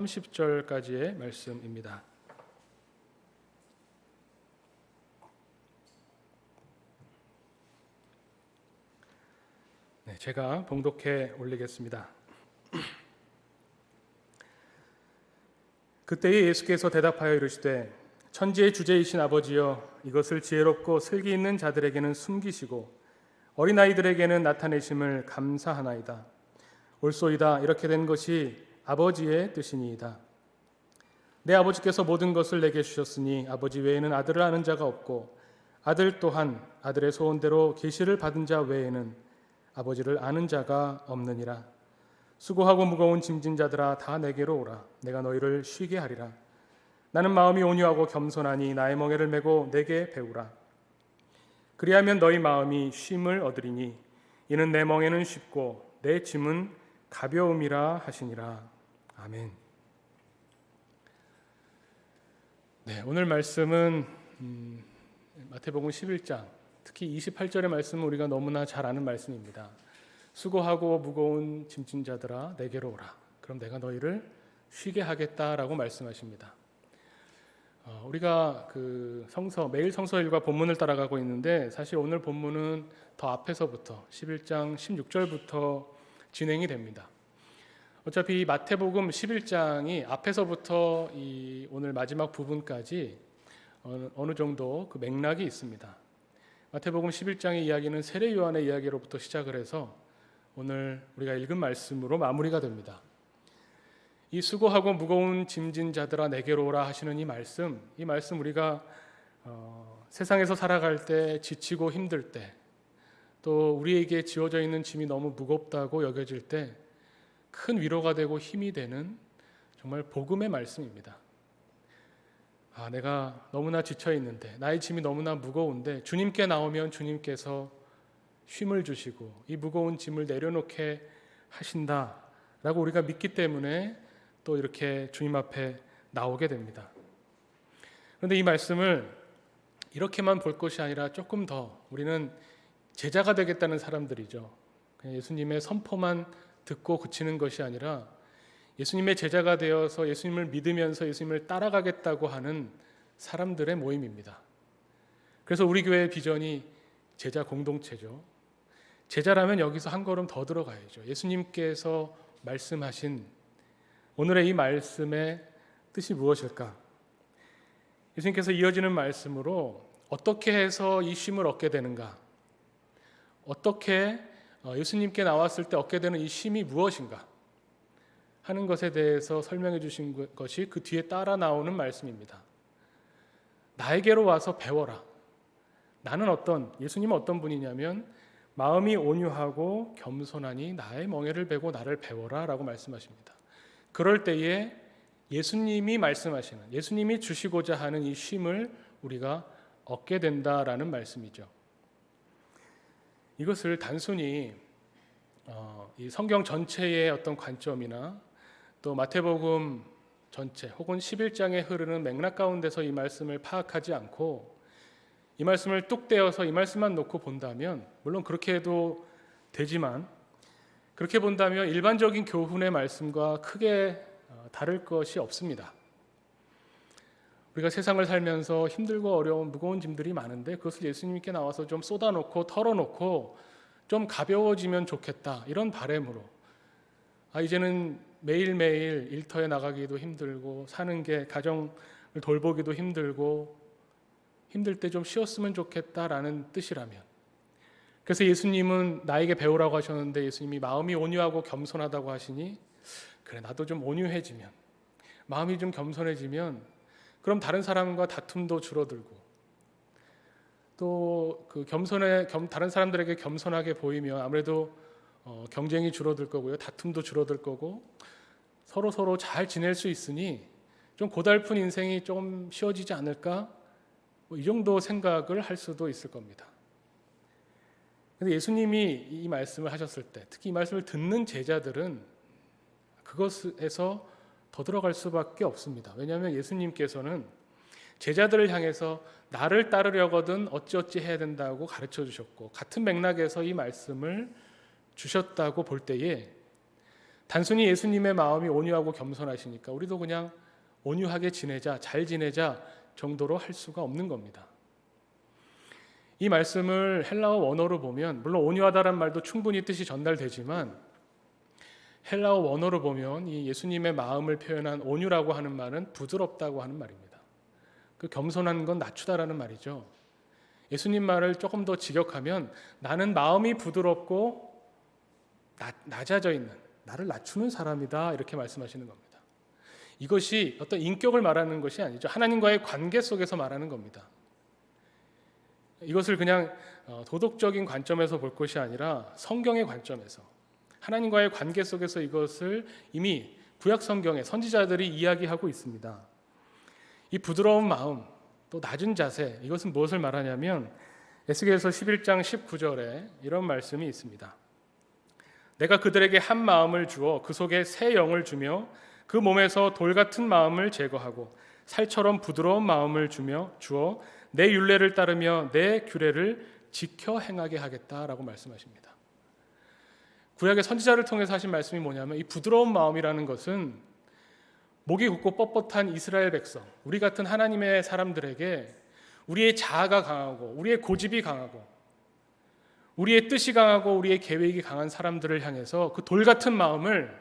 30절까지의 말씀입니다. 제가 봉독해 올리겠습니다. 그때에 예수께서 대답하여 이르시되 천지의 주제이신 아버지여, 이것을 지혜롭고 슬기 있는 자들에게는 숨기시고 어린아이들에게는 나타내심을 감사하나이다. 옳소이다. 이렇게 된 것이 아버지의 뜻이니이다. 내 아버지께서 모든 것을 내게 주셨으니 아버지 외에는 아들을 아는 자가 없고 아들 또한 아들의 소원대로 계시를 받은 자 외에는 아버지를 아는 자가 없느니라. 수고하고 무거운 짐진 자들아, 다 내게로 오라. 내가 너희를 쉬게 하리라. 나는 마음이 온유하고 겸손하니 나의 멍에를 메고 내게 배우라. 그리하면 너희 마음이 쉼을 얻으리니 이는 내 멍에는 쉽고 내 짐은 가벼움이라 하시니라. 아멘. 오늘 말씀은 마태복음 11장, 특히 28절의 말씀은 우리가 너무나 잘 아는 말씀입니다. 수고하고 무거운 짐진 자들아, 내게로 오라. 그럼 내가 너희를 쉬게 하겠다라고 말씀하십니다. 우리가 매일 성서일과 본문을 따라가고 있는데, 사실 오늘 본문은 더 앞에서부터 11장 16절부터 진행이 됩니다. 어차피 마태복음 11장이 앞에서부터 이 오늘 마지막 부분까지 어느 정도 그 맥락이 있습니다. 마태복음 11장의 이야기는 세례 요한의 이야기로부터 시작을 해서 오늘 우리가 읽은 말씀으로 마무리가 됩니다. 이 수고하고 무거운 짐진 자들아 내게로 오라 하시는 이 말씀 우리가 세상에서 살아갈 때 지치고 힘들 때, 또 우리에게 지어져 있는 짐이 너무 무겁다고 여겨질 때 큰 위로가 되고 힘이 되는 정말 복음의 말씀입니다. 내가 너무나 지쳐 있는데, 나의 짐이 너무나 무거운데 주님께 나오면 주님께서 쉼을 주시고 이 무거운 짐을 내려놓게 하신다라고 우리가 믿기 때문에 또 이렇게 주님 앞에 나오게 됩니다. 그런데 이 말씀을 이렇게만 볼 것이 아니라 조금 더 우리는 제자가 되겠다는 사람들이죠. 그냥 예수님의 선포만 듣고 그치는 것이 아니라 예수님의 제자가 되어서 예수님을 믿으면서 예수님을 따라가겠다고 하는 사람들의 모임입니다. 그래서 우리 교회의 비전이 제자 공동체죠. 제자라면 여기서 한 걸음 더 들어가야죠. 예수님께서 말씀하신 오늘의 이 말씀의 뜻이 무엇일까? 예수님께서 이어지는 말씀으로 어떻게 해서 이 쉼을 얻게 되는가? 어떻게 예수님께 나왔을 때 얻게 되는 이 쉼이 무엇인가? 하는 것에 대해서 설명해 주신 것이 그 뒤에 따라 나오는 말씀입니다. 나에게로 와서 배워라. 예수님은 어떤 분이냐면 마음이 온유하고 겸손하니 나의 멍에를 메고 나를 배워라 라고 말씀하십니다. 그럴 때에 예수님이 말씀하시는, 예수님이 주시고자 하는 이 쉼을 우리가 얻게 된다라는 말씀이죠. 이것을 단순히 이 성경 전체의 어떤 관점이나 또 마태복음 전체 혹은 11장에 흐르는 맥락 가운데서 이 말씀을 파악하지 않고 이 말씀을 뚝 떼어서 이 말씀만 놓고 본다면, 물론 그렇게 해도 되지만, 그렇게 본다면 일반적인 교훈의 말씀과 크게 다를 것이 없습니다. 우리가 세상을 살면서 힘들고 어려운 무거운 짐들이 많은데 그것을 예수님께 나와서 좀 쏟아놓고 털어놓고 좀 가벼워지면 좋겠다, 이런 바람으로 이제는 매일매일 일터에 나가기도 힘들고 사는 게 가정을 돌보기도 힘들고 힘들 때 좀 쉬었으면 좋겠다라는 뜻이라면, 그래서 예수님은 나에게 배우라고 하셨는데 예수님이 마음이 온유하고 겸손하다고 하시니, 그래 나도 좀 온유해지면, 마음이 좀 겸손해지면 그럼 다른 사람과 다툼도 줄어들고 또 다른 사람들에게 겸손하게 보이면 아무래도 경쟁이 줄어들 거고요, 다툼도 줄어들 거고 서로 잘 지낼 수 있으니 좀 고달픈 인생이 좀 쉬워지지 않을까, 이 정도 생각을 할 수도 있을 겁니다. 그런데 예수님이 이 말씀을 하셨을 때, 특히 이 말씀을 듣는 제자들은 그것에서 더 들어갈 수밖에 없습니다. 왜냐하면 예수님께서는 제자들을 향해서 나를 따르려거든 어찌어찌 해야 된다고 가르쳐 주셨고, 같은 맥락에서 이 말씀을 주셨다고 볼 때에 단순히 예수님의 마음이 온유하고 겸손하시니까 우리도 그냥 온유하게 지내자, 잘 지내자 정도로 할 수가 없는 겁니다. 이 말씀을 헬라어 원어로 보면 물론 온유하다란 말도 충분히 뜻이 전달되지만 헬라어 원어로 보면 이 예수님의 마음을 표현한 온유라고 하는 말은 부드럽다고 하는 말입니다. 그 겸손한 건 낮추다라는 말이죠. 예수님 말을 조금 더 직역하면 나는 마음이 부드럽고 낮아져 있는, 나를 낮추는 사람이다 이렇게 말씀하시는 겁니다. 이것이 어떤 인격을 말하는 것이 아니죠. 하나님과의 관계 속에서 말하는 겁니다. 이것을 그냥 도덕적인 관점에서 볼 것이 아니라 성경의 관점에서 하나님과의 관계 속에서 이것을 이미 구약 성경의 선지자들이 이야기하고 있습니다. 이 부드러운 마음, 또 낮은 자세, 이것은 무엇을 말하냐면 에스겔서 11장 19절에 이런 말씀이 있습니다. 내가 그들에게 한 마음을 주어 그 속에 새 영을 주며 그 몸에서 돌 같은 마음을 제거하고 살처럼 부드러운 마음을 주어 내 율례를 따르며 내 규례를 지켜 행하게 하겠다라고 말씀하십니다. 구약의 선지자를 통해서 하신 말씀이 뭐냐면 이 부드러운 마음이라는 것은 목이 굳고 뻣뻣한 이스라엘 백성, 우리 같은 하나님의 사람들에게 우리의 자아가 강하고 우리의 고집이 강하고 우리의 뜻이 강하고 우리의 계획이 강한 사람들을 향해서 그 돌 같은 마음을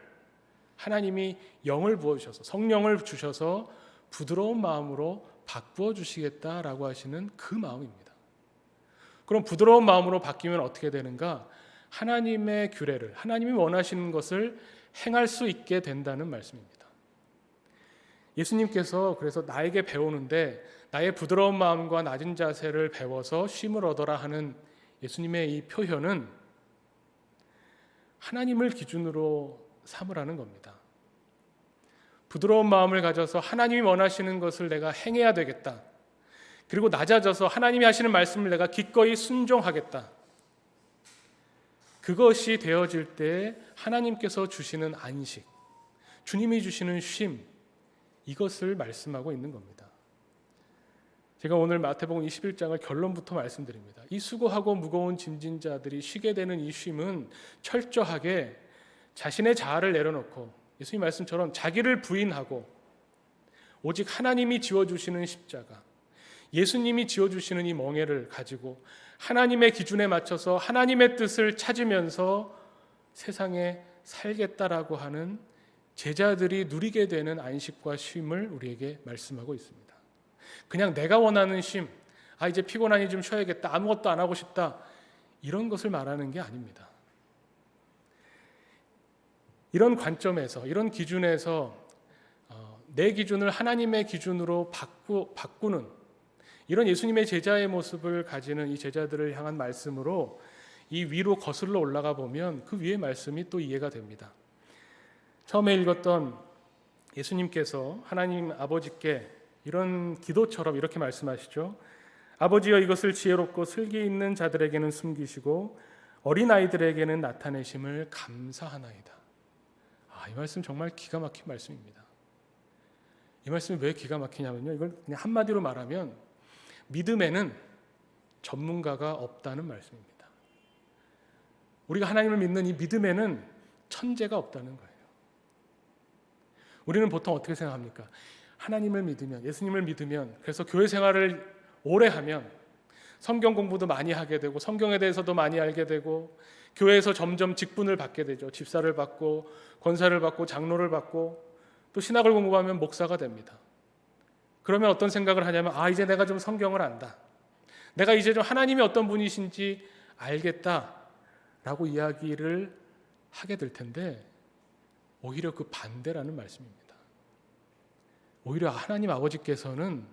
하나님이 영을 부어주셔서 성령을 주셔서 부드러운 마음으로 바꾸어 주시겠다라고 하시는 그 마음입니다. 그럼 부드러운 마음으로 바뀌면 어떻게 되는가? 하나님의 규례를, 하나님이 원하시는 것을 행할 수 있게 된다는 말씀입니다. 예수님께서 그래서 나에게 배우는데 나의 부드러운 마음과 낮은 자세를 배워서 쉼을 얻어라 하는 예수님의 이 표현은 하나님을 기준으로 삼으라는 겁니다. 부드러운 마음을 가져서 하나님이 원하시는 것을 내가 행해야 되겠다. 그리고 낮아져서 하나님이 하시는 말씀을 내가 기꺼이 순종하겠다. 그것이 되어질 때 하나님께서 주시는 안식, 주님이 주시는 쉼, 이것을 말씀하고 있는 겁니다. 제가 오늘 마태복음 21장을 결론부터 말씀드립니다. 이 수고하고 무거운 짐진 자들이 쉬게 되는 이 쉼은 철저하게 자신의 자아를 내려놓고 예수님 말씀처럼 자기를 부인하고 오직 하나님이 지어주시는 십자가, 예수님이 지어주시는 이 멍에를 가지고 하나님의 기준에 맞춰서 하나님의 뜻을 찾으면서 세상에 살겠다라고 하는 제자들이 누리게 되는 안식과 쉼을 우리에게 말씀하고 있습니다. 그냥 내가 원하는 쉼, 이제 피곤하니 좀 쉬어야겠다, 아무것도 안 하고 싶다, 이런 것을 말하는 게 아닙니다. 이런 관점에서, 이런 기준에서 내 기준을 하나님의 기준으로 바꾸는 이런 예수님의 제자의 모습을 가지는 이 제자들을 향한 말씀으로 이 위로 거슬러 올라가 보면 그 위의 말씀이 또 이해가 됩니다. 처음에 읽었던 예수님께서 하나님 아버지께 이런 기도처럼 이렇게 말씀하시죠. 아버지여, 이것을 지혜롭고 슬기 있는 자들에게는 숨기시고 어린아이들에게는 나타내심을 감사하나이다. 이 말씀 정말 기가 막힌 말씀입니다. 이 말씀이 왜 기가 막히냐면요, 이걸 그냥 한마디로 말하면 믿음에는 전문가가 없다는 말씀입니다. 우리가 하나님을 믿는 이 믿음에는 천재가 없다는 거예요. 우리는 보통 어떻게 생각합니까? 하나님을 믿으면, 예수님을 믿으면, 그래서 교회 생활을 오래 하면 성경 공부도 많이 하게 되고 성경에 대해서도 많이 알게 되고 교회에서 점점 직분을 받게 되죠. 집사를 받고 권사를 받고 장로를 받고 또 신학을 공부하면 목사가 됩니다. 그러면 어떤 생각을 하냐면 이제 내가 좀 성경을 안다. 내가 이제 좀 하나님이 어떤 분이신지 알겠다라고 이야기를 하게 될 텐데 오히려 그 반대라는 말씀입니다. 오히려 하나님 아버지께서는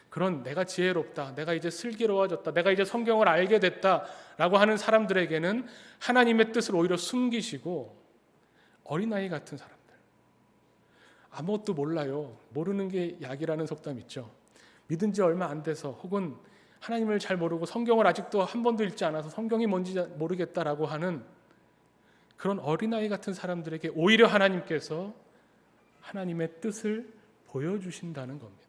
그런 내가 지혜롭다, 내가 이제 슬기로워졌다, 내가 이제 성경을 알게 됐다라고 하는 사람들에게는 하나님의 뜻을 오히려 숨기시고 어린아이 같은 사람들, 아무것도 몰라요. 모르는 게 약이라는 속담 있죠. 믿은 지 얼마 안 돼서 혹은 하나님을 잘 모르고 성경을 아직도 한 번도 읽지 않아서 성경이 뭔지 모르겠다라고 하는 그런 어린아이 같은 사람들에게 오히려 하나님께서 하나님의 뜻을 보여주신다는 겁니다.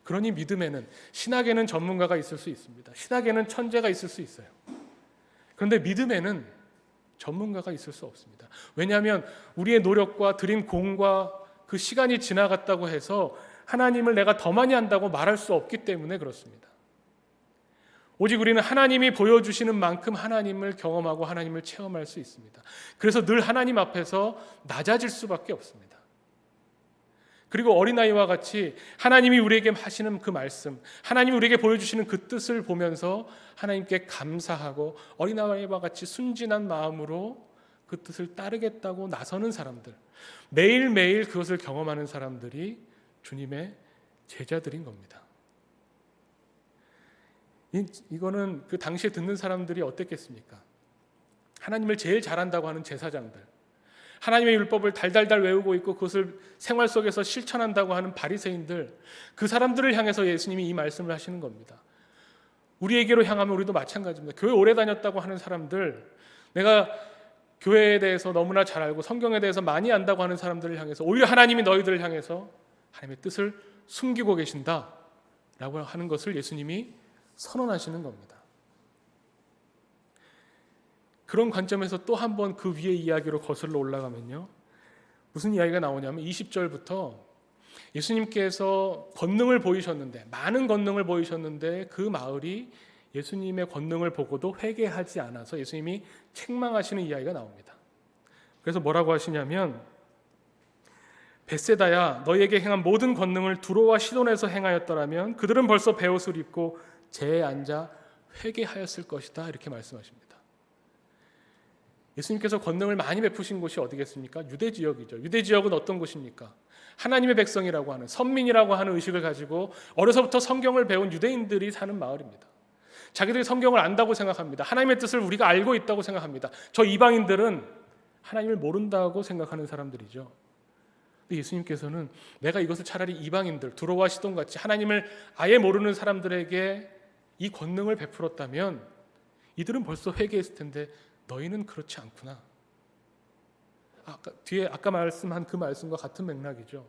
그러니 믿음에는, 신학에는 전문가가 있을 수 있습니다. 신학에는 천재가 있을 수 있어요. 그런데 믿음에는 전문가가 있을 수 없습니다. 왜냐하면 우리의 노력과 들인 공과 그 시간이 지나갔다고 해서 하나님을 내가 더 많이 안다고 말할 수 없기 때문에 그렇습니다. 오직 우리는 하나님이 보여주시는 만큼 하나님을 경험하고 하나님을 체험할 수 있습니다. 그래서 늘 하나님 앞에서 낮아질 수밖에 없습니다. 그리고 어린아이와 같이 하나님이 우리에게 하시는 그 말씀, 하나님이 우리에게 보여주시는 그 뜻을 보면서 하나님께 감사하고 어린아이와 같이 순진한 마음으로 그 뜻을 따르겠다고 나서는 사람들, 매일매일 그것을 경험하는 사람들이 주님의 제자들인 겁니다. 이거는 그 당시에 듣는 사람들이 어땠겠습니까? 하나님을 제일 잘한다고 하는 제사장들, 하나님의 율법을 달달달 외우고 있고 그것을 생활 속에서 실천한다고 하는 바리새인들, 그 사람들을 향해서 예수님이 이 말씀을 하시는 겁니다. 우리에게로 향하면 우리도 마찬가지입니다. 교회 오래 다녔다고 하는 사람들, 내가 교회에 대해서 너무나 잘 알고 성경에 대해서 많이 안다고 하는 사람들을 향해서 오히려 하나님이 너희들을 향해서 하나님의 뜻을 숨기고 계신다라고 하는 것을 예수님이 선언하시는 겁니다. 그런 관점에서 또 한 번 그 위에 이야기로 거슬러 올라가면요, 무슨 이야기가 나오냐면 20절부터 예수님께서 권능을 보이셨는데, 많은 권능을 보이셨는데 그 마을이 예수님의 권능을 보고도 회개하지 않아서 예수님이 책망하시는 이야기가 나옵니다. 그래서 뭐라고 하시냐면, 벳세다야, 너희에게 행한 모든 권능을 두로와 시돈에서 행하였더라면 그들은 벌써 베옷을 입고 제에 앉아 회개하였을 것이다, 이렇게 말씀하십니다. 예수님께서 권능을 많이 베푸신 곳이 어디겠습니까? 유대 지역이죠. 유대 지역은 어떤 곳입니까? 하나님의 백성이라고 하는, 선민이라고 하는 의식을 가지고 어려서부터 성경을 배운 유대인들이 사는 마을입니다. 자기들이 성경을 안다고 생각합니다. 하나님의 뜻을 우리가 알고 있다고 생각합니다. 저 이방인들은 하나님을 모른다고 생각하는 사람들이죠. 근데 예수님께서는 내가 이것을 차라리 이방인들, 두로와 시돈 같이 하나님을 아예 모르는 사람들에게 이 권능을 베풀었다면 이들은 벌써 회개했을 텐데 너희는 그렇지 않구나. 아까 말씀한 그 말씀과 같은 맥락이죠.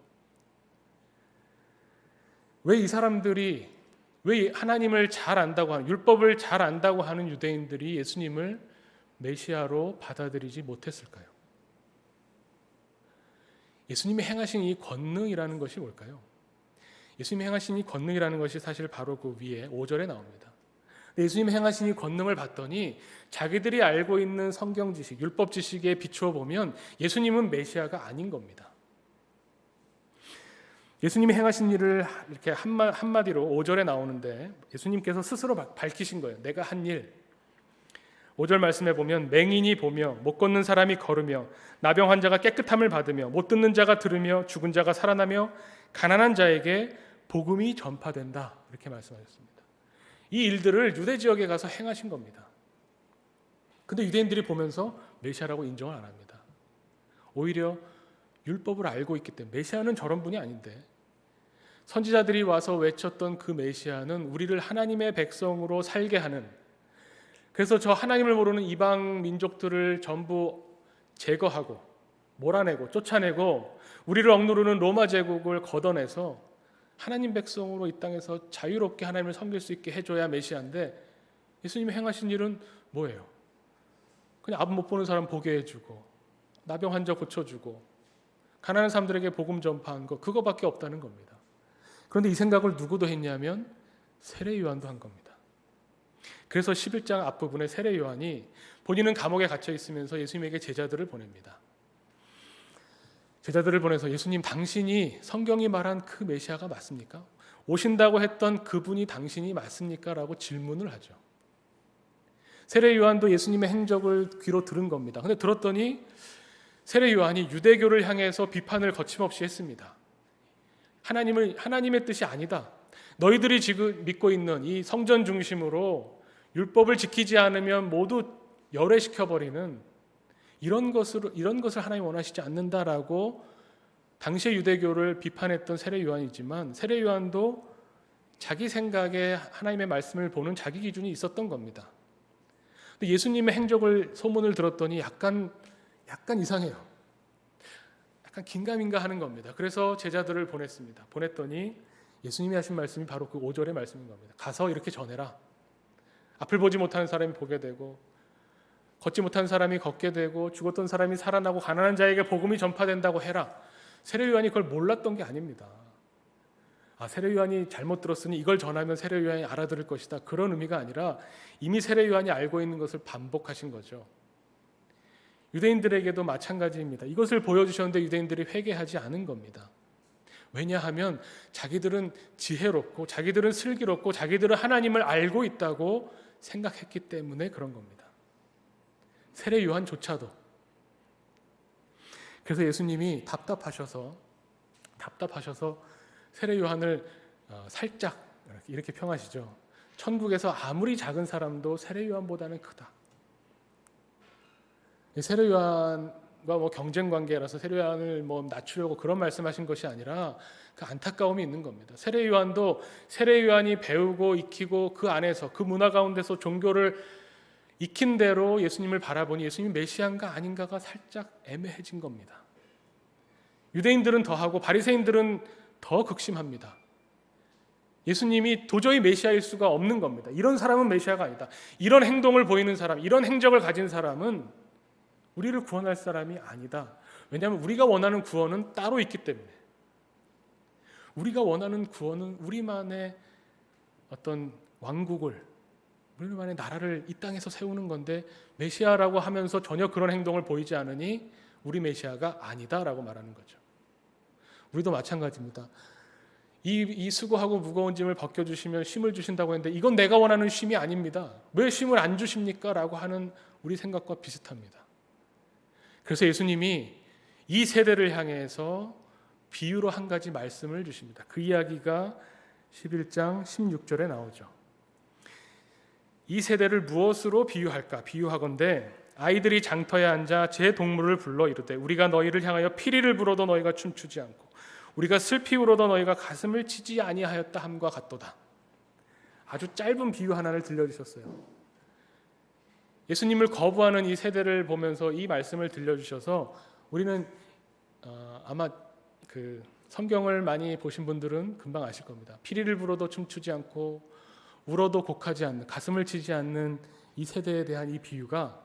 왜 이 사람들이, 왜 하나님을 잘 안다고 하는, 율법을 잘 안다고 하는 유대인들이 예수님을 메시아로 받아들이지 못했을까요? 예수님이 행하신 이 권능이라는 것이 뭘까요? 예수님이 행하신 이 권능이라는 것이 사실 바로 그 위에 5절에 나옵니다. 예수님이 행하신 이 권능을 봤더니 자기들이 알고 있는 성경 지식, 율법 지식에 비추어 보면 예수님은 메시아가 아닌 겁니다. 예수님이 행하신 일을 이렇게 한마디로 5절에 나오는데 예수님께서 스스로 밝히신 거예요. 내가 한 일. 5절 말씀해 보면 맹인이 보며 못 걷는 사람이 걸으며 나병 환자가 깨끗함을 받으며 못 듣는 자가 들으며 죽은 자가 살아나며 가난한 자에게 복음이 전파된다, 이렇게 말씀하셨습니다. 이 일들을 유대 지역에 가서 행하신 겁니다. 근데 유대인들이 보면서 메시아라고 인정을 안 합니다. 오히려 율법을 알고 있기 때문에 메시아는 저런 분이 아닌데, 선지자들이 와서 외쳤던 그 메시아는 우리를 하나님의 백성으로 살게 하는, 그래서 저 하나님을 모르는 이방 민족들을 전부 제거하고 몰아내고 쫓아내고 우리를 억누르는 로마 제국을 걷어내서 하나님 백성으로 이 땅에서 자유롭게 하나님을 섬길 수 있게 해줘야 메시아인데, 예수님이 행하신 일은 뭐예요? 그냥 앞 못 보는 사람 보게 해주고 나병 환자 고쳐주고 가난한 사람들에게 복음 전파한 거, 그거밖에 없다는 겁니다. 그런데 이 생각을 누구도 했냐면 세례 요한도 한 겁니다. 그래서 11장 앞부분에 세례 요한이 본인은 감옥에 갇혀 있으면서 예수님에게 제자들을 보냅니다. 제자들을 보내서 예수님, 당신이 성경이 말한 그 메시아가 맞습니까? 오신다고 했던 그분이 당신이 맞습니까? 라고 질문을 하죠. 세례 요한도 예수님의 행적을 귀로 들은 겁니다. 근데 들었더니 세례 요한이 유대교를 향해서 비판을 거침없이 했습니다. 하나님의 뜻이 아니다. 너희들이 지금 믿고 있는 이 성전 중심으로 율법을 지키지 않으면 모두 열애시켜버리는 이런 것을 하나님 원하시지 않는다라고 당시의 유대교를 비판했던 세례 요한이지만, 세례 요한도 자기 생각에 하나님의 말씀을 보는 자기 기준이 있었던 겁니다. 근데 예수님의 행적을 소문을 들었더니 약간 이상해요. 약간 긴가민가 하는 겁니다. 그래서 제자들을 보냈더니 예수님이 하신 말씀이 바로 그 5절의 말씀인 겁니다. 가서 이렇게 전해라. 앞을 보지 못하는 사람이 보게 되고 걷지 못한 사람이 걷게 되고 죽었던 사람이 살아나고 가난한 자에게 복음이 전파된다고 해라. 세례 요한이 그걸 몰랐던 게 아닙니다. 세례 요한이 잘못 들었으니 이걸 전하면 세례 요한이 알아들을 것이다. 그런 의미가 아니라 이미 세례 요한이 알고 있는 것을 반복하신 거죠. 유대인들에게도 마찬가지입니다. 이것을 보여주셨는데 유대인들이 회개하지 않은 겁니다. 왜냐하면 자기들은 지혜롭고 자기들은 슬기롭고 자기들은 하나님을 알고 있다고 생각했기 때문에 그런 겁니다. 세례 요한조차도. 그래서 예수님이 답답하셔서 세례 요한을 살짝 이렇게 평하시죠. 천국에서 아무리 작은 사람도 세례 요한보다는 크다. 세례 요한과 경쟁 관계라서 세례 요한을 낮추려고 그런 말씀하신 것이 아니라 그 안타까움이 있는 겁니다. 세례 요한도 세례 요한이 배우고 익히고 그 안에서 그 문화 가운데서 종교를 익힌 대로 예수님을 바라보니 예수님이 메시아인가 아닌가가 살짝 애매해진 겁니다. 유대인들은 더하고 바리새인들은 더 극심합니다. 예수님이 도저히 메시아일 수가 없는 겁니다. 이런 사람은 메시아가 아니다. 이런 행동을 보이는 사람, 이런 행적을 가진 사람은 우리를 구원할 사람이 아니다. 왜냐하면 우리가 원하는 구원은 따로 있기 때문에. 우리가 원하는 구원은 우리만의 어떤 왕국을, 우리만의 나라를 이 땅에서 세우는 건데 메시아라고 하면서 전혀 그런 행동을 보이지 않으니 우리 메시아가 아니다라고 말하는 거죠. 우리도 마찬가지입니다. 이 수고하고 무거운 짐을 벗겨주시면 쉼을 주신다고 했는데 이건 내가 원하는 쉼이 아닙니다. 왜 쉼을 안 주십니까? 라고 하는 우리 생각과 비슷합니다. 그래서 예수님이 이 세대를 향해서 비유로 한 가지 말씀을 주십니다. 그 이야기가 11장 16절에 나오죠. 이 세대를 무엇으로 비유할까? 비유하건대 아이들이 장터에 앉아 제 동물을 불러 이르되 우리가 너희를 향하여 피리를 불어도 너희가 춤추지 않고 우리가 슬피 울어도 너희가 가슴을 치지 아니하였다 함과 같도다. 아주 짧은 비유 하나를 들려주셨어요. 예수님을 거부하는 이 세대를 보면서 이 말씀을 들려주셔서 우리는 아마 그 성경을 많이 보신 분들은 금방 아실 겁니다. 피리를 불어도 춤추지 않고 울어도 곡하지 않는, 가슴을 치지 않는 이 세대에 대한 이 비유가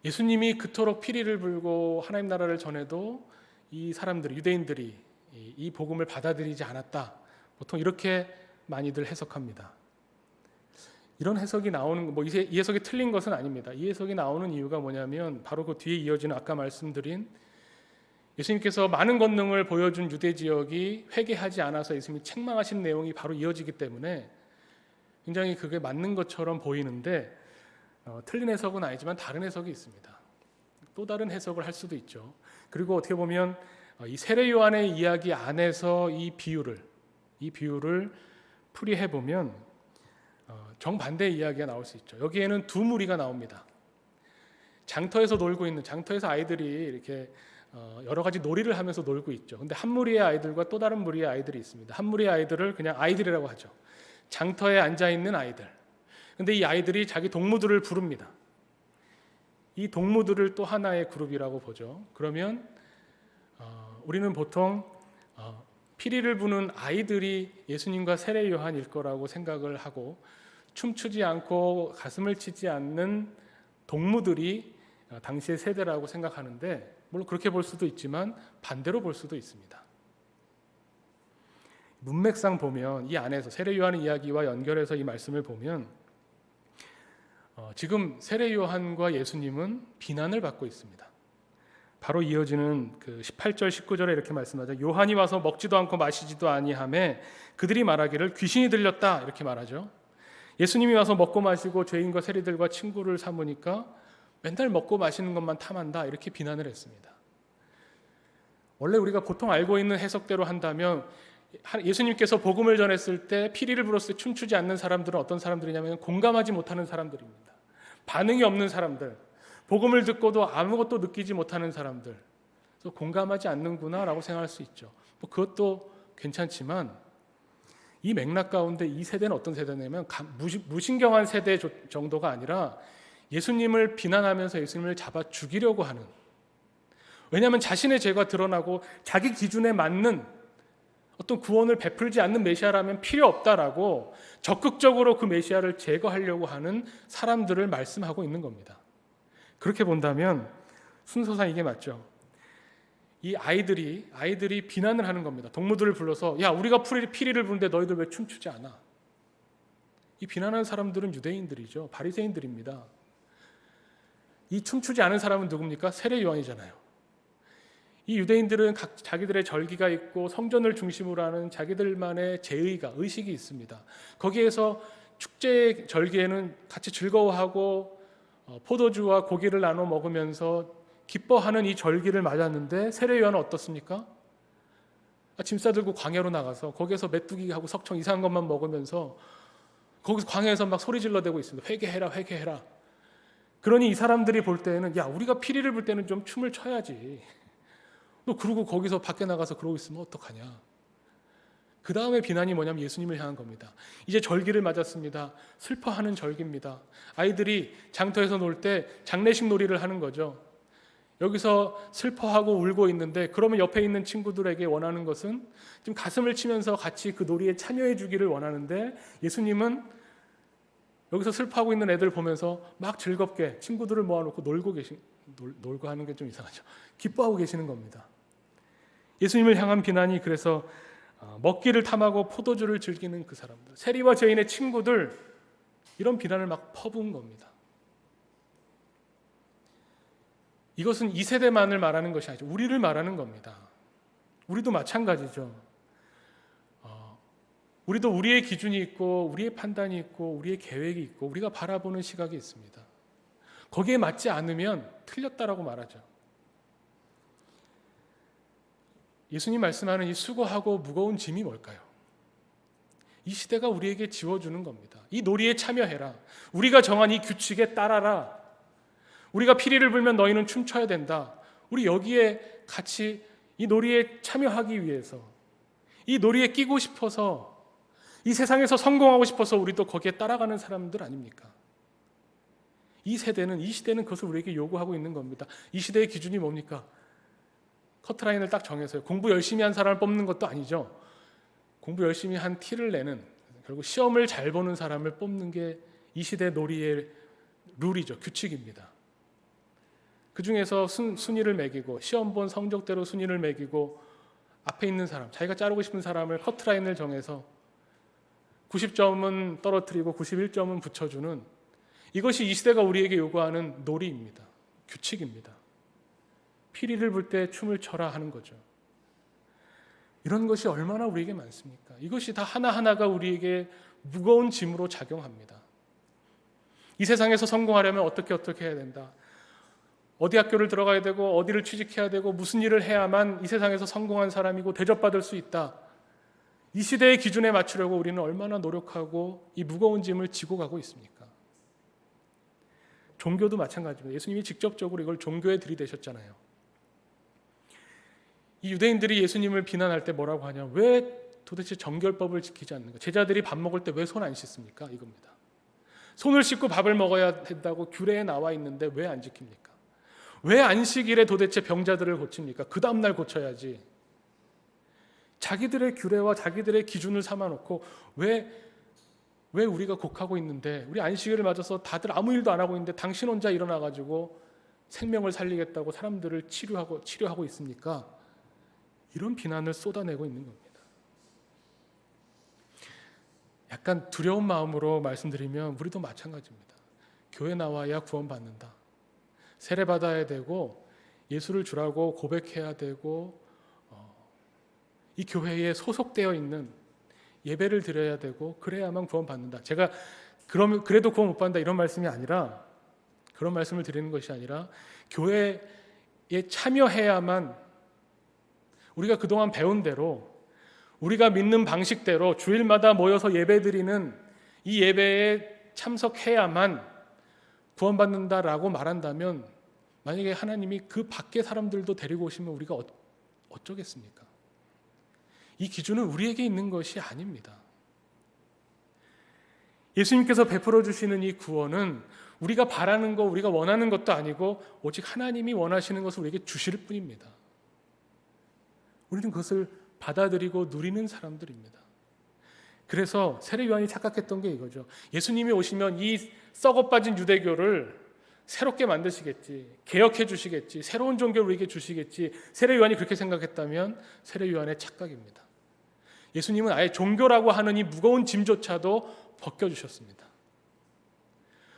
예수님이 그토록 피리를 불고 하나님 나라를 전해도 이 사람들, 유대인들이 이 복음을 받아들이지 않았다. 보통 이렇게 많이들 해석합니다. 이런 해석이 나오는 이 해석이 틀린 것은 아닙니다. 이 해석이 나오는 이유가 뭐냐면 바로 그 뒤에 이어지는 아까 말씀드린 예수님께서 많은 권능을 보여준 유대 지역이 회개하지 않아서 예수님이 책망하신 내용이 바로 이어지기 때문에 굉장히 그게 맞는 것처럼 보이는데 틀린 해석은 아니지만 다른 해석이 있습니다. 또 다른 해석을 할 수도 있죠. 그리고 어떻게 보면 이 세례 요한의 이야기 안에서 이 비유를 풀이해 보면 정반대의 이야기가 나올 수 있죠. 여기에는 두 무리가 나옵니다. 장터에서 놀고 있는, 장터에서 아이들이 이렇게 여러 가지 놀이를 하면서 놀고 있죠. 근데 한 무리의 아이들과 또 다른 무리의 아이들이 있습니다. 한 무리의 아이들을 그냥 아이들이라고 하죠. 장터에 앉아 있는 아이들. 근데 이 아이들이 자기 동무들을 부릅니다. 이 동무들을 또 하나의 그룹이라고 보죠. 그러면 우리는 보통 피리를 부는 아이들이 예수님과 세례 요한일 거라고 생각을 하고 춤추지 않고 가슴을 치지 않는 동무들이 당시의 세대라고 생각하는데 물론 그렇게 볼 수도 있지만 반대로 볼 수도 있습니다. 문맥상 보면 이 안에서 세례 요한의 이야기와 연결해서 이 말씀을 보면 지금 세례 요한과 예수님은 비난을 받고 있습니다. 바로 이어지는 그 18절 19절에 이렇게 말씀하죠. 요한이 와서 먹지도 않고 마시지도 아니하매 그들이 말하기를 귀신이 들렸다 이렇게 말하죠. 예수님이 와서 먹고 마시고 죄인과 세리들과 친구를 삼으니까 맨날 먹고 마시는 것만 탐한다 이렇게 비난을 했습니다. 원래 우리가 보통 알고 있는 해석대로 한다면 예수님께서 복음을 전했을 때 피리를 불었을 때 춤추지 않는 사람들은 어떤 사람들이냐면 공감하지 못하는 사람들입니다. 반응이 없는 사람들, 복음을 듣고도 아무것도 느끼지 못하는 사람들, 그래서 공감하지 않는구나라고 생각할 수 있죠. 그것도 괜찮지만 이 맥락 가운데 이 세대는 어떤 세대냐면 무신경한 세대 정도가 아니라 예수님을 비난하면서 예수님을 잡아 죽이려고 하는, 왜냐하면 자신의 죄가 드러나고 자기 기준에 맞는 어떤 구원을 베풀지 않는 메시아라면 필요 없다라고 적극적으로 그 메시아를 제거하려고 하는 사람들을 말씀하고 있는 겁니다. 그렇게 본다면 순서상 이게 맞죠. 이 아이들이 비난을 하는 겁니다. 동무들을 불러서 야, 우리가 피리를 부는데 너희들 왜 춤추지 않아? 이 비난하는 사람들은 유대인들이죠. 바리새인들입니다. 이 춤추지 않은 사람은 누굽니까? 세례 요한이잖아요. 이 유대인들은 자기들의 절기가 있고 성전을 중심으로 하는 자기들만의 의식이 있습니다. 거기에서 축제 절기에는 같이 즐거워하고 포도주와 고기를 나눠 먹으면서 기뻐하는 이 절기를 맞았는데 세례 요한은 어떻습니까? 짐 싸들고 광야로 나가서 거기에서 메뚜기하고 석청 이상한 것만 먹으면서 거기서 광야에서 막 소리 질러대고 있습니다. 회개해라, 회개해라. 그러니 이 사람들이 볼 때는 야, 우리가 피리를 불 때는 좀 춤을 춰야지. 너 그러고 거기서 밖에 나가서 그러고 있으면 어떡하냐. 그 다음에 비난이 뭐냐면 예수님을 향한 겁니다. 이제 절기를 맞았습니다. 슬퍼하는 절기입니다. 아이들이 장터에서 놀 때 장례식 놀이를 하는 거죠. 여기서 슬퍼하고 울고 있는데 그러면 옆에 있는 친구들에게 원하는 것은 좀 가슴을 치면서 같이 그 놀이에 참여해 주기를 원하는데 예수님은 여기서 슬퍼하고 있는 애들 보면서 막 즐겁게 친구들을 모아놓고 놀고 하는 게 좀 이상하죠. 기뻐하고 계시는 겁니다. 예수님을 향한 비난이 그래서 먹기를 탐하고 포도주를 즐기는 그 사람들, 세리와 죄인의 친구들, 이런 비난을 막 퍼부은 겁니다. 이것은 이 세대만을 말하는 것이 아니죠. 우리를 말하는 겁니다. 우리도 마찬가지죠. 우리도 우리의 기준이 있고 우리의 판단이 있고 우리의 계획이 있고 우리가 바라보는 시각이 있습니다. 거기에 맞지 않으면 틀렸다라고 말하죠. 예수님 말씀하는 이 수고하고 무거운 짐이 뭘까요? 이 시대가 우리에게 지워주는 겁니다. 이 놀이에 참여해라. 우리가 정한 이 규칙에 따라라. 우리가 피리를 불면 너희는 춤춰야 된다. 우리 여기에 같이 이 놀이에 참여하기 위해서, 이 놀이에 끼고 싶어서, 이 세상에서 성공하고 싶어서 우리도 거기에 따라가는 사람들 아닙니까? 이 시대는 그것을 우리에게 요구하고 있는 겁니다. 이 시대의 기준이 뭡니까? 커트라인을 딱 정해서요. 공부 열심히 한 사람을 뽑는 것도 아니죠. 공부 열심히 한 티를 내는, 결국 시험을 잘 보는 사람을 뽑는 게 이 시대 놀이의 룰이죠. 규칙입니다. 그 중에서 순위를 매기고 시험 본 성적대로 순위를 매기고 앞에 있는 사람, 자기가 자르고 싶은 사람을 커트라인을 정해서 90점은 떨어뜨리고 91점은 붙여주는, 이것이 이 시대가 우리에게 요구하는 놀이입니다. 규칙입니다. 피리를 불 때 춤을 춰라 하는 거죠. 이런 것이 얼마나 우리에게 많습니까? 이것이 다 하나하나가 우리에게 무거운 짐으로 작용합니다. 이 세상에서 성공하려면 어떻게 해야 된다. 어디 학교를 들어가야 되고 어디를 취직해야 되고 무슨 일을 해야만 이 세상에서 성공한 사람이고 대접받을 수 있다. 이 시대의 기준에 맞추려고 우리는 얼마나 노력하고 이 무거운 짐을 지고 가고 있습니까? 종교도 마찬가지입니다. 예수님이 직접적으로 이걸 종교에 들이대셨잖아요. 이 유대인들이 예수님을 비난할 때 뭐라고 하냐? 왜 도대체 정결법을 지키지 않는가? 제자들이 밥 먹을 때 왜 손 안 씻습니까? 이겁니다. 손을 씻고 밥을 먹어야 된다고 규례에 나와 있는데 왜 안 지킵니까? 왜 안식일에 도대체 병자들을 고칩니까? 그 다음날 고쳐야지. 자기들의 규례와 자기들의 기준을 삼아놓고 왜 우리가 곡하고 있는데, 우리 안식일을 맞아서 다들 아무 일도 안 하고 있는데 당신 혼자 일어나가지고 생명을 살리겠다고 사람들을 치료하고 있습니까? 이런 비난을 쏟아내고 있는 겁니다. 약간 두려운 마음으로 말씀드리면 우리도 마찬가지입니다. 교회 나와야 구원받는다. 세례받아야 되고 예수를 주라고 고백해야 되고 이 교회에 소속되어 있는 예배를 드려야 되고 그래야만 구원받는다. 제가 그래도 구원 못 받는다 이런 말씀이 아니라, 그런 말씀을 드리는 것이 아니라 교회에 참여해야만, 우리가 그동안 배운 대로 우리가 믿는 방식대로 주일마다 모여서 예배드리는 이 예배에 참석해야만 구원받는다라고 말한다면, 만약에 하나님이 그 밖의 사람들도 데리고 오시면 우리가 어쩌겠습니까? 이 기준은 우리에게 있는 것이 아닙니다. 예수님께서 베풀어 주시는 이 구원은 우리가 바라는 것, 우리가 원하는 것도 아니고 오직 하나님이 원하시는 것을 우리에게 주실 뿐입니다. 우리는 그것을 받아들이고 누리는 사람들입니다. 그래서 세례요한이 착각했던 게 이거죠. 예수님이 오시면 이 썩어 빠진 유대교를 새롭게 만드시겠지, 개혁해 주시겠지, 새로운 종교를 우리에게 주시겠지. 세례요한이 그렇게 생각했다면 세례요한의 착각입니다. 예수님은 아예 종교라고 하는 이 무거운 짐조차도 벗겨주셨습니다.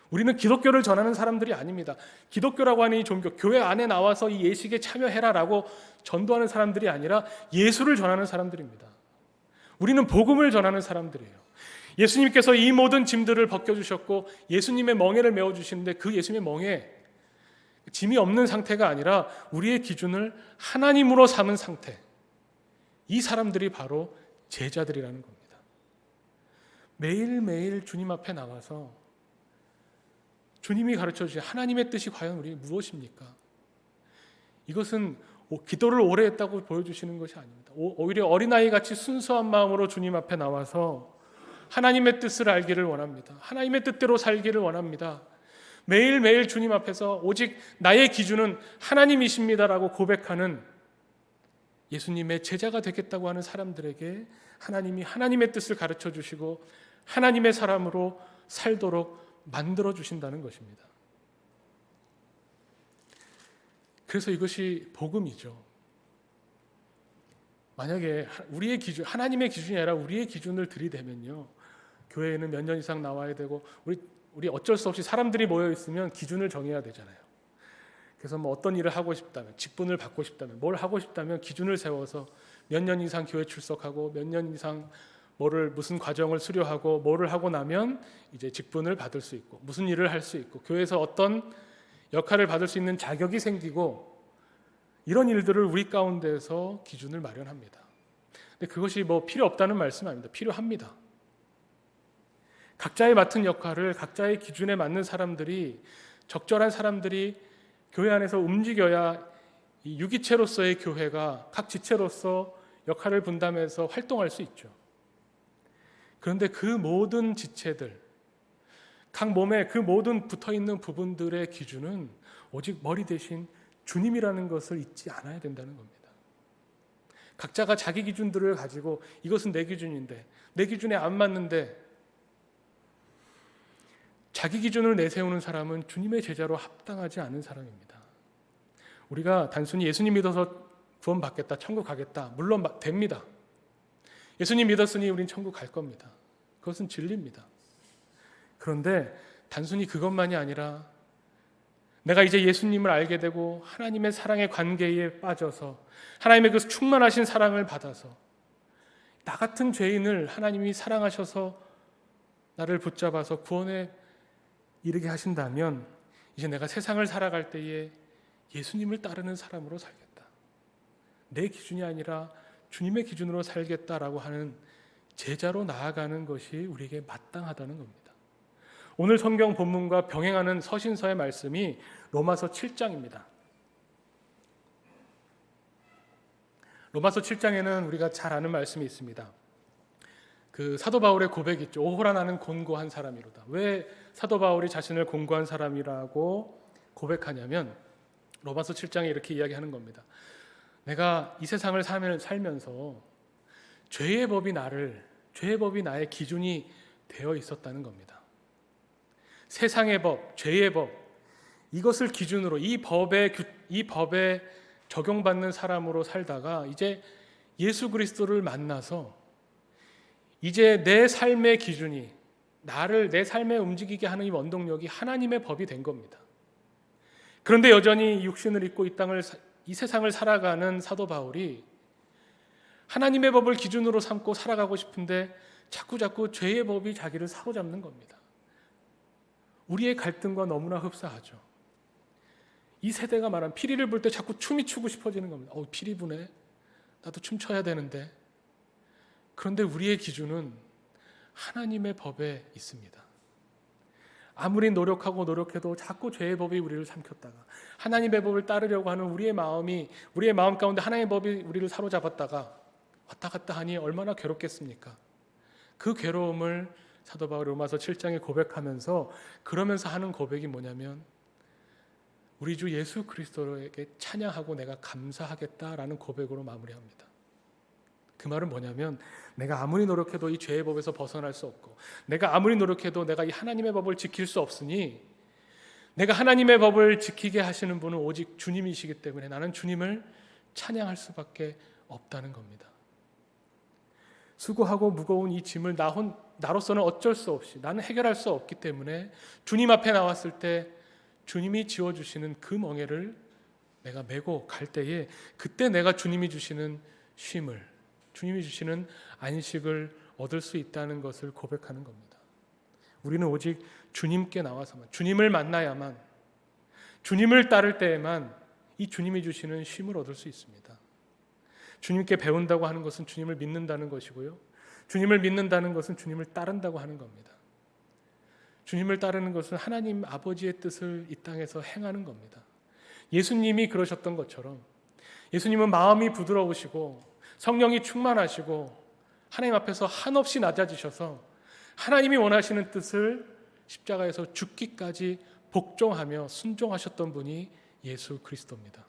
우리는 기독교를 전하는 사람들이 아닙니다. 기독교라고 하는 이 종교, 교회 안에 나와서 이 예식에 참여해라라고 전도하는 사람들이 아니라 예수를 전하는 사람들입니다. 우리는 복음을 전하는 사람들이에요. 예수님께서 이 모든 짐들을 벗겨주셨고 예수님의 멍에를 메워주시는데 그 예수님의 멍에 짐이 없는 상태가 아니라 우리의 기준을 하나님으로 삼은 상태, 이 사람들이 바로 제자들이라는 겁니다. 매일매일 주님 앞에 나와서 주님이 가르쳐 주신 하나님의 뜻이 과연 우리 무엇입니까? 이것은 기도를 오래 했다고 보여주시는 것이 아닙니다. 오히려 어린아이같이 순수한 마음으로 주님 앞에 나와서 하나님의 뜻을 알기를 원합니다. 하나님의 뜻대로 살기를 원합니다. 매일매일 주님 앞에서 오직 나의 기준은 하나님이십니다라고 고백하는 예수님의 제자가 되겠다고 하는 사람들에게 하나님이 하나님의 뜻을 가르쳐 주시고 하나님의 사람으로 살도록 만들어 주신다는 것입니다. 그래서 이것이 복음이죠. 만약에 우리의 기준, 하나님의 기준이 아니라 우리의 기준을 들이대면요, 교회에는 몇 년 이상 나와야 되고 우리 어쩔 수 없이 사람들이 모여 있으면 기준을 정해야 되잖아요. 그래서 뭐 어떤 일을 하고 싶다면, 직분을 받고 싶다면, 뭘 하고 싶다면 기준을 세워서 몇 년 이상 교회 출석하고 몇 년 이상 무슨 과정을 수료하고 뭐를 하고 나면 이제 직분을 받을 수 있고 무슨 일을 할 수 있고 교회에서 어떤 역할을 받을 수 있는 자격이 생기고 이런 일들을 우리 가운데에서 기준을 마련합니다. 근데 그것이 뭐 필요 없다는 말씀은 아닙니다. 필요합니다. 각자의 맡은 역할을 각자의 기준에 맞는 사람들이, 적절한 사람들이 교회 안에서 움직여야 이 유기체로서의 교회가 각 지체로서 역할을 분담해서 활동할 수 있죠. 그런데 그 모든 지체들, 각 몸에 그 모든 붙어있는 부분들의 기준은 오직 머리 대신 주님이라는 것을 잊지 않아야 된다는 겁니다. 각자가 자기 기준들을 가지고 이것은 내 기준인데, 내 기준에 안 맞는데, 자기 기준을 내세우는 사람은 주님의 제자로 합당하지 않은 사람입니다. 우리가 단순히 예수님 믿어서 구원 받겠다, 천국 가겠다, 물론 됩니다. 예수님 믿었으니 우린 천국 갈 겁니다. 그것은 진리입니다. 그런데 단순히 그것만이 아니라 내가 이제 예수님을 알게 되고 하나님의 사랑의 관계에 빠져서 하나님의 그 충만하신 사랑을 받아서 나 같은 죄인을 하나님이 사랑하셔서 나를 붙잡아서 구원에 이르게 하신다면 이제 내가 세상을 살아갈 때에 예수님을 따르는 사람으로 살겠다. 내 기준이 아니라 주님의 기준으로 살겠다라고 하는 제자로 나아가는 것이 우리에게 마땅하다는 겁니다. 오늘 성경 본문과 병행하는 서신서의 말씀이 로마서 7장입니다. 로마서 7장에는 우리가 잘 아는 말씀이 있습니다. 그 사도 바울의 고백이 있죠. 오호라 나는 곤고한 사람이로다. 왜 사도 바울이 자신을 곤고한 사람이라고 고백하냐면 로마서 7장에 이렇게 이야기하는 겁니다. 내가 이 세상을 살면서 죄의 법이 나의 기준이 되어 있었다는 겁니다. 세상의 법, 죄의 법, 이것을 기준으로 이 법에 적용받는 사람으로 살다가 이제 예수 그리스도를 만나서 이제 내 삶의 기준이 내 삶에 움직이게 하는 이 원동력이 하나님의 법이 된 겁니다. 그런데 여전히 육신을 입고 이 세상을 살아가는 사도 바울이 하나님의 법을 기준으로 삼고 살아가고 싶은데 자꾸 죄의 법이 자기를 사로잡는 겁니다. 우리의 갈등과 너무나 흡사하죠. 이 세대가 말한 피리를 불 때 자꾸 춤이 추고 싶어지는 겁니다. 피리 부네. 나도 춤춰야 되는데. 그런데 우리의 기준은 하나님의 법에 있습니다. 아무리 노력해도 자꾸 죄의 법이 우리를 삼켰다가 하나님의 법을 따르려고 하는 우리의 마음 가운데 하나님의 법이 우리를 사로잡았다가 왔다 갔다 하니 얼마나 괴롭겠습니까? 그 괴로움을 사도 바울이 로마서 7장에 고백하면서 그러면서 하는 고백이 뭐냐면 우리 주 예수 그리스도에게 찬양하고 내가 감사하겠다라는 고백으로 마무리합니다. 그 말은 뭐냐면 내가 아무리 노력해도 이 죄의 법에서 벗어날 수 없고 내가 아무리 노력해도 내가 이 하나님의 법을 지킬 수 없으니 내가 하나님의 법을 지키게 하시는 분은 오직 주님이시기 때문에 나는 주님을 찬양할 수밖에 없다는 겁니다. 수고하고 무거운 이 짐을 나로서는 어쩔 수 없이 나는 해결할 수 없기 때문에 주님 앞에 나왔을 때 주님이 지워주시는 그 멍에를 내가 메고 갈 때에 그때 내가 주님이 주시는 쉼을, 주님이 주시는 안식을 얻을 수 있다는 것을 고백하는 겁니다. 우리는 오직 주님께 나와서만, 주님을 만나야만, 주님을 따를 때에만 이 주님이 주시는 쉼을 얻을 수 있습니다. 주님께 배운다고 하는 것은 주님을 믿는다는 것이고요. 주님을 믿는다는 것은 주님을 따른다고 하는 겁니다. 주님을 따르는 것은 하나님 아버지의 뜻을 이 땅에서 행하는 겁니다. 예수님이 그러셨던 것처럼 예수님은 마음이 부드러우시고 성령이 충만하시고 하나님 앞에서 한없이 낮아지셔서 하나님이 원하시는 뜻을 십자가에서 죽기까지 복종하며 순종하셨던 분이 예수 그리스도입니다.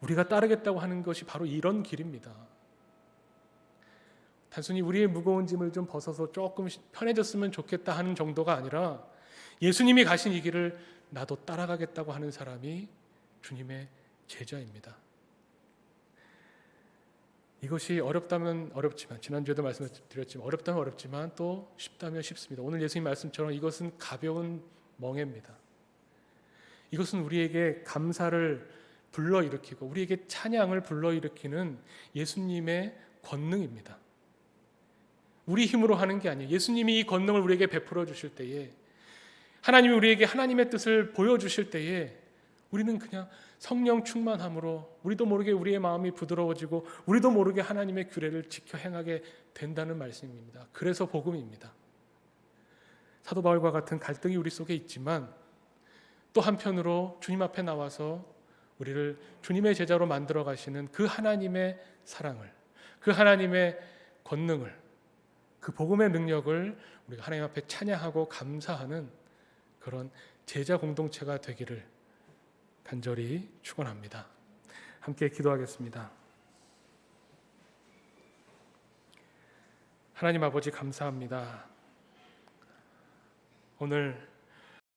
우리가 따르겠다고 하는 것이 바로 이런 길입니다. 단순히 우리의 무거운 짐을 좀 벗어서 조금 편해졌으면 좋겠다 하는 정도가 아니라 예수님이 가신 이 길을 나도 따라가겠다고 하는 사람이 주님의 제자입니다. 이것이 어렵다면 어렵지만, 지난주에도 말씀드렸지만 어렵다면 어렵지만 또 쉽다면 쉽습니다. 오늘 예수님 말씀처럼 이것은 가벼운 멍에입니다. 이것은 우리에게 감사를 불러일으키고 우리에게 찬양을 불러일으키는 예수님의 권능입니다. 우리 힘으로 하는 게 아니에요. 예수님이 이 권능을 우리에게 베풀어 주실 때에, 하나님이 우리에게 하나님의 뜻을 보여주실 때에 우리는 그냥 성령 충만함으로 우리도 모르게 우리의 마음이 부드러워지고 우리도 모르게 하나님의 규례를 지켜 행하게 된다는 말씀입니다. 그래서 복음입니다. 사도 바울과 같은 갈등이 우리 속에 있지만 또 한편으로 주님 앞에 나와서 우리를 주님의 제자로 만들어 가시는 그 하나님의 사랑을, 그 하나님의 권능을, 그 복음의 능력을 우리가 하나님 앞에 찬양하고 감사하는 그런 제자 공동체가 되기를 간절히 축원합니다. 함께 기도하겠습니다. 하나님 아버지 감사합니다. 오늘